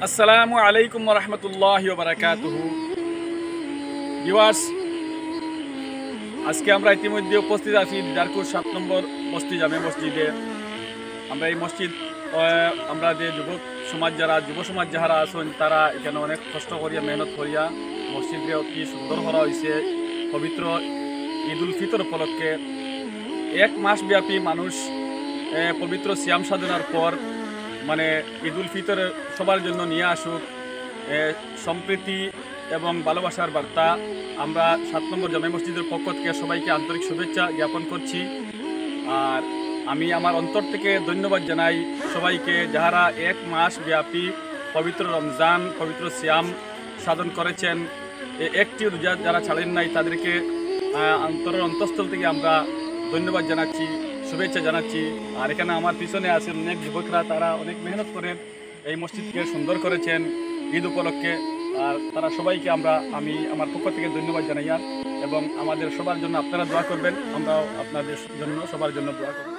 আসসালামু আলাইকুম রহমতুল্লাহি ওয়া বারাকাতুহু। ভিউয়ার্স, আজকে আমরা ইতিমধ্যে উপস্থিত আছি দিদারপুর 7 নম্বর বস্তি জামে মসজিদে। আমরা এই মসজিদ আমরা যে যুব সমাজ যারা আছেন তারা এখানে অনেক কষ্ট করিয়া মেহনত করিয়া মসজিদে অতি সুন্দর করা হয়েছে। পবিত্র ঈদ উল ফিতর উপলক্ষে 1 মাস ব্যাপী মানুষ পবিত্র সিয়াম সাধনার পর মানে ঈদ উল ফিতর সবার জন্য নিয়ে আসুক সম্প্রীতি এবং ভালোবাসার বার্তা। আমরা 7 নম্বর জামে মসজিদের পক্ষ থেকে সবাইকে আন্তরিক শুভেচ্ছা জ্ঞাপন করছি। আর আমি আমার অন্তর থেকে ধন্যবাদ জানাই সবাইকে, যারা 1 মাস ব্যাপী পবিত্র রমজান পবিত্র সিয়াম সাধন করেছেন, একটি রোজা যারা ছাড়েন নাই তাদেরকে অন্তরের অন্তঃস্থল থেকে আমরা ধন্যবাদ জানাচ্ছি, শুভেচ্ছা জানাচ্ছি। আর এখানে আমার পিছনে আছেন অনেক যুবকরা, তারা অনেক মেহনত করেন এই মসজিদকে সুন্দর করেছেন ঈদ উপলক্ষে। আর তারা সবাইকে আমি আমার পক্ষ থেকে ধন্যবাদ জানাই। এবং আমাদের সবার জন্য আপনারা দোয়া করবেন, আমরাও আপনাদের জন্য সবার জন্য দোয়া করব।